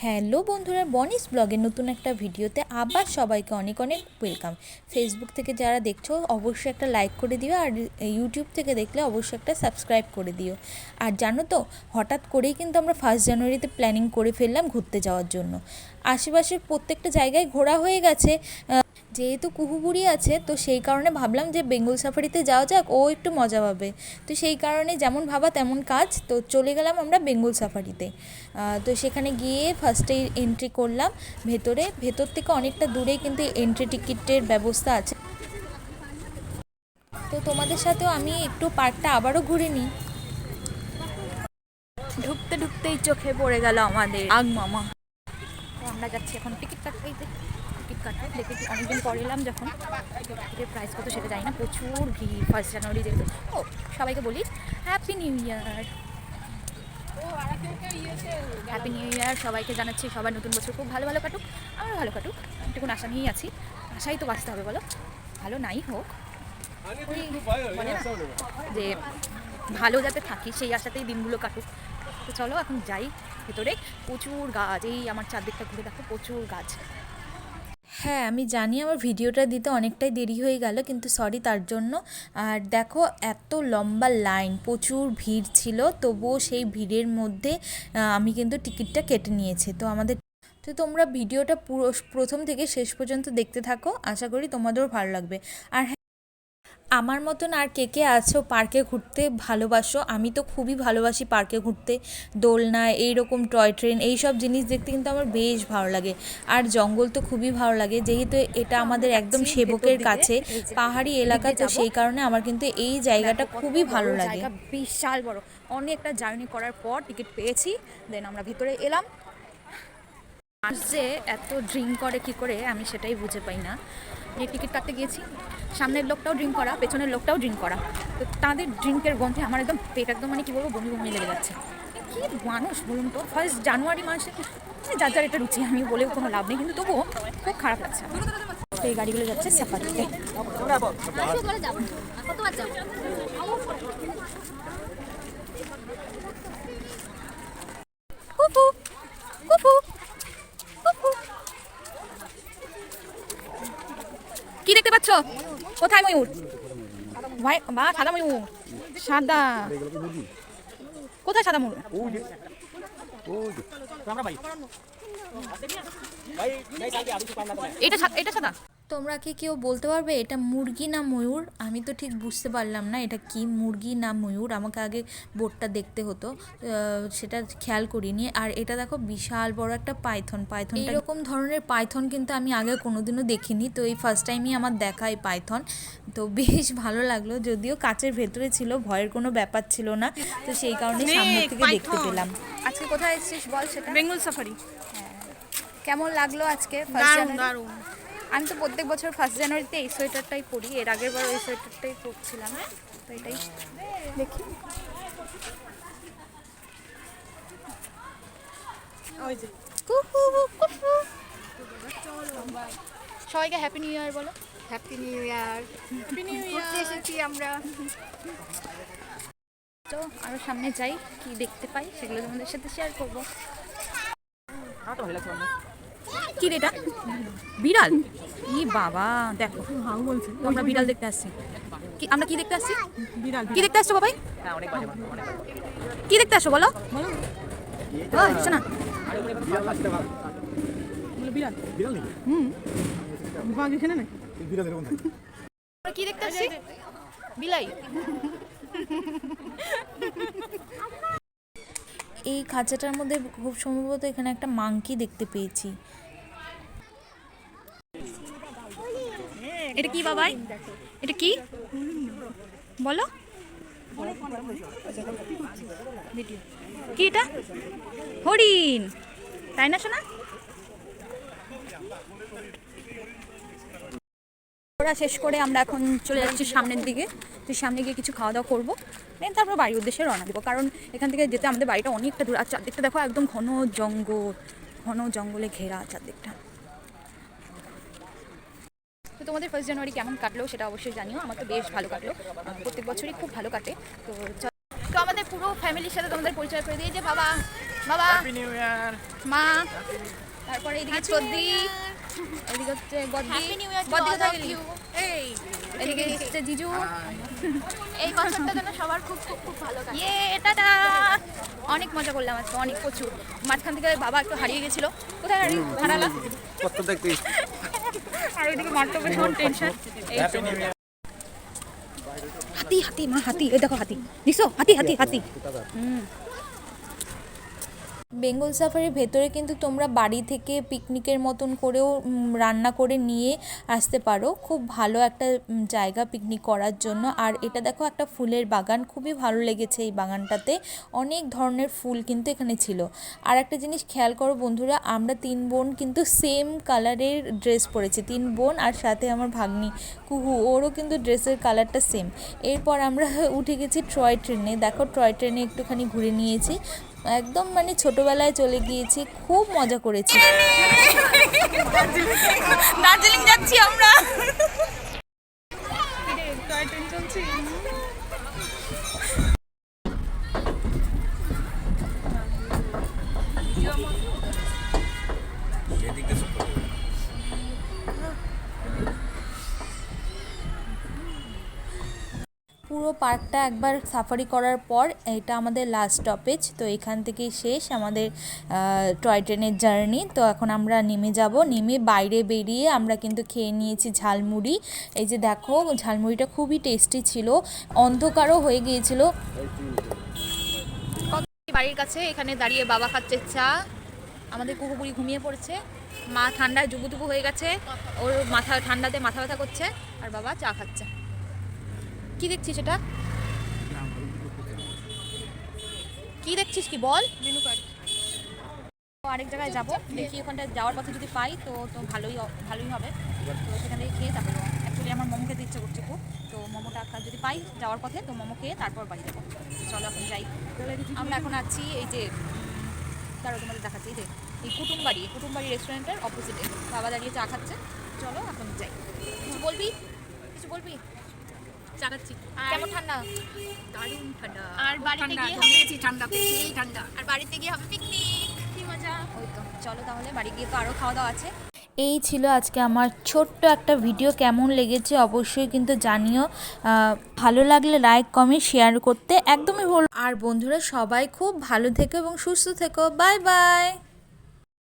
Hello বন্ধুরা, বনিস ব্লগের নতুন একটা ভিডিওতে আবার সবাইকে অনেক অনেক ওয়েলকাম। ফেসবুক থেকে যারা দেখছো অবশ্যই একটা লাইক করে দিও, আর ইউটিউব থেকে দেখলে অবশ্যই একটা সাবস্ক্রাইব করে দিও। আর জানো তো, হঠাৎ করেই কিন্তু আমরা 1 জানুয়ারিতে প্ল্যানিং করে ফেললাম ঘুরতে যাওয়ার জন্য। আশেপাশের প্রত্যেকটা জায়গায় ঘোরা হয়ে গেছে, যেহেতু কুহুবুড়ি আছে তো সেই কারণে ভাবলাম যে বেঙ্গল সাফারিতে যাওয়া যাক, ও একটু মজা পাবে। তো সেই কারণে যেমন ভাবা তেমন কাজ, তো চলে গেলাম আমরা বেঙ্গল সাফারিতে। তো সেখানে গিয়ে ফার্স্টেই এন্ট্রি করলাম ভেতর থেকে অনেকটা দূরেই কিন্তু এন্ট্রি টিকিটের ব্যবস্থা আছে। তো তোমাদের সাথেও আমি একটু পার্কটা আবারও ঘুরে নিই। ঢুকতে ঢুকতেই চোখে পড়ে গেল আমাদের আগ মামা। তো আমরা যাচ্ছি এখন টিকিট কাটতে। টিকিট কাটতে দেখে অনেকদিন পরে এলাম, যখন টিকিটের প্রাইস কত সেটা জানি না, প্রচুর ভিড় 1 জানুয়ারি যেহেতু। ও সবাইকে বলি happy new year, happy new year সবাইকে জানাচ্ছি। সবার নতুন বছর খুব ভালো ভালো কাটুক, আমার ভালো কাটুক, একটুকুন আশা নিয়েই আছি। আশাই তো বাঁচতে হবে, বলো ভালো নাই হোক, বলে না যে ভালো যাতে থাকি সেই আশাতেই দিনগুলো কাটুক। তো চলো এখন যাই ভেতরে। প্রচুর গাছ, এই আমার চারদিকটা ঘুরে দেখো, প্রচুর গাছ। হ্যাঁ আমি জানি আমার ভিডিওটা দিতে অনেকটাই দেরি হয়ে গেল, কিন্তু সরি তার জন্য। আর দেখো এত লম্বা লাইন, প্রচুর ভিড় ছিল, তবুও সেই ভিড়ের মধ্যে আমি কিন্তু টিকিটটা কেটে নিয়েছি। তো তোমরা ভিডিওটা পুরো প্রথম থেকে শেষ পর্যন্ত দেখতে থাকো, আশা করি তোমাদেরও ভালো লাগবে। আর আমার মতন আর কে কে আছো পার্কে ঘুরতে ভালোবাসো? আমি তো খুবই ভালোবাসি পার্কে ঘুরতে, দোলনা, এইরকম টয় ট্রেন, এই সব জিনিস দেখতে কিন্তু আমার বেশ ভালো লাগে। আর জঙ্গল তো খুবই ভালো লাগে, যেহেতু এটা আমাদের একদম সেবকের কাছে, পাহাড়ি এলাকা, তো সেই কারণে আমার কিন্তু এই জায়গাটা খুবই ভালো লাগে। বিশাল বড়, অনেকটা জার্নি করার পর টিকিট পেয়েছি, দেন আমরা ভিতরে এলাম। আর যে এত ড্রিঙ্ক করে কি করে আমি সেটাই বুঝে পাই না। যে টিকিট কাটতে গিয়েছি, সামনের লোকটাও ড্রিঙ্ক করা, পেছনের লোকটাও ড্রিঙ্ক করা, তো তাদের ড্রিঙ্কের গন্ধে আমার একদম পেট একদম মানে কী বলবো, বমি বমি লেগে যাচ্ছে। কী মানুষ বলুন তো, 1 জানুয়ারি মাসে যার যার এটা রুচি, আমি বলেও কোনো লাভ নেই, কিন্তু তবুও খুব খারাপ লাগছে। তো এই গাড়িগুলো যাচ্ছে সাফারিতে। কুকু কুকু কুকু, কি দেখতে পাচ্ছ? কোথায় ময়ূর? ভাই বা সাদা ময়ূর, সাদা কোথায় সাদা ময়ূর? এটা সাদা। তোমরা কি কেউ বলতে পারবে এটা মুরগি না ময়ূর? আমি তো ঠিক বুঝতে পারলাম না এটা কি মুরগি না ময়ূর, আমাকে আগে বোর্ডটা দেখতে হতো, সেটা খেয়াল করিনি। আর এটা দেখো বিশাল বড় একটা পাইথন, এরকম ধরনের পাইথন কিন্তু আমি আগে কোনোদিনও দেখিনি, তো এই ফার্স্ট টাইমই আমার দেখা এই পাইথন। তো বেশ ভালো লাগলো, যদিও কাচের ভেতরে ছিল, ভয়ের কোনো ব্যাপার ছিল না, তো সেই কারণে সামনে থেকে দেখতে পেলাম। আজকে কোথায় এসেছিস বল সেটা? বেঙ্গল সাফারি। কেমন লাগলো আজকে? দারুণ। আমি তো প্রত্যেক বছর 1 জানুয়ারিতে এই সোয়েটারটাই পরি, এর আগের বার এই সোয়েটারটাই পরছিলাম, তো এটাই দেখি। সবাইকে হ্যাপি নিউ ইয়ার বলো। Happy new year. Happy new year. এসেছি আমরা। তো আরো সামনে যাই, কি দেখতে পাই সেগুলো তোমাদের সাথে শেয়ার করবো। কি রে এটা? বিড়াল? ই বাবা, দেখো আমরা বিড়াল দেখতে আসছি। আমরা কি দেখতে আসছি? বিড়াল। কি দেখতে আসছো বাবাই? কি দেখতে আসছো বলো? শোনা বিড়াল। বিড়াল নাকি? বাঘ এখানে নাই। বিড়াল এরকম থাকে। কি দেখতে আসছি? বিলাই। এই খাঁচাটার মধ্যে খুব সম্ভবত এখানে একটা মাংকি দেখতে পেয়েছি। এটা কি বাবাই? এটা কি বলো? কি এটা? হরিণ, তাই না শোনা? ওরা শেষ করে আমরা এখন চলে যাচ্ছি সামনের দিকে। তো সামনে গিয়ে কিছু খাওয়া দাওয়া করবো, দেন তারপর বাড়ির উদ্দেশ্যে রওনা দেবো, কারণ এখান থেকে যেতে আমাদের বাড়িটা অনেকটা দূর। আর চারদিকটা দেখো একদম ঘন জঙ্গলে ঘেরা চারদিকটা। তো তোমাদের 1 জানুয়ারি কেমন কাটলো সেটা অবশ্যই জানিও, আমার তো বেশ ভালো কাটলো, প্রত্যেক বছরই খুব ভালো কাটে। তো আমাদের পুরো ফ্যামিলির সাথে তোমাদের পরিচয় করে দিই, যে বাবা বাবা হ্যাপি নিউ ইয়ার। মা, তারপরে এদিকে চদ্দি, এদিকে হচ্ছে বদ্দি, বদ্দি কোথায় গেলি? এদিকে হচ্ছে জিজু। এই বছরটা যেন সবার খুব খুব খুব ভালো কাটে। ইয়ে টাটা। অনেক মজা করলাম আজকে, অনেক প্রচুর। মাঝখান থেকে বাবা একটু হারিয়ে গেছিল। কোথায় হারালাম? কত দেখতে আর ওইদিকে মারতে ভীষণ টেনশন। এই হ্যাপি নিউ ইয়ার। হাতি হাতি মা, হাতি, এই দেখো হাতি, দেখছো? হাতি হাতি হাতি। বেঙ্গল সাফারির ভেতরে কিন্তু তোমরা বাড়ি থেকে পিকনিকের মতন করেও রান্না করে নিয়ে আসতে পারো। খুব ভালো একটা জায়গা পিকনিক করার জন্য। আর এটা দেখো একটা ফুলের বাগান, খুবই ভালো লেগেছে এই বাগানটাতে। অনেক ধরনের ফুল কিন্তু এখানে ছিল। আর একটা জিনিস খেয়াল করো বন্ধুরা, আমরা 3 বোন কিন্তু সেম কালারের ড্রেস পরেছি। 3 বোন আর সাথে আমার ভাগ্নি কুহু, ওরও কিন্তু ড্রেসের কালারটা সেম। এরপর আমরা উঠে গেছি টয় ট্রেনে। দেখো টয় ট্রেনে একটুখানি ঘুরে নিয়েছি, একদম মানে ছোটবেলায় চলে গিয়েছি, খুব মজা করেছি। দার্জিলিং যাচ্ছি আমরা। পুরো পার্কটা একবার সাফারি করার পর এটা আমাদের লাস্ট স্টপেজ। তো এখান থেকেই শেষ আমাদের টয় ট্রেনের জার্নি। তো এখন আমরা নেমে যাব। নেমে বাইরে বেরিয়ে আমরা কিন্তু খেয়ে নিয়েছি ঝালমুড়ি। এই যে দেখো ঝালমুড়িটা খুবই টেস্টি ছিল, অন্ধকারও হয়ে গিয়েছিল। বাড়ির কাছে এখানে দাঁড়িয়ে বাবা খাচ্ছে চা, আমাদের কুকুরপুরি ঘুমিয়ে পড়েছে, মা ঠান্ডায় জুবুতুবু হয়ে গেছে, ওর মাথা ঠান্ডাতে মাথা ব্যথা করছে, আর বাবা চা খাচ্ছে। কি দেখছিস এটা? কি দেখছিস কি বল? Menu card. আরেক জায়গায় যাবো, দেখি ওখানটা যাওয়ার পথে যদি পাই তো তো ভালোই হবে। তো সেখান থেকে খেয়ে তারপরে অ্যাকচুয়ালি আমার মোমো খেতে ইচ্ছে করছে খুব। তো মোমোটা যদি পাই যাওয়ার পথে তো মোমো খেয়ে তারপর বাড়ি যাবো। চলো এখন যাই। আমরা এখন আছি এই যে তারও তোমাদের দেখাচ্ছি, এই যে এই কুটুমবাড়ি রেস্টুরেন্টের অপোজিটে বাবা দাঁড়িয়ে চা খাচ্ছে। চলো এখন যাই। কিছু বলবি? চা খাচ্ছি। কেমন ঠান্ডা? দারুণ ঠান্ডা। আর বাড়িতে গিয়ে হবে ঠান্ডা। আর বাড়িতে গিয়ে হবে পিকনিক। কি মজা। ওই তো চলো তাহলে বাড়ি গিয়ে তো আরও খাওয়া দাওয়া আছে। এই ছিল আজকে আমার ছোট্ট একটা ভিডিও। কেমন লেগেছে অবশ্যই কিন্তু জানিও। ভালো লাগলে লাইক কমেন্ট শেয়ার করতে একদমই ভুল। আর বন্ধুরা সবাই খুব ভালো থেকো এবং সুস্থ থেকো। Bye bye.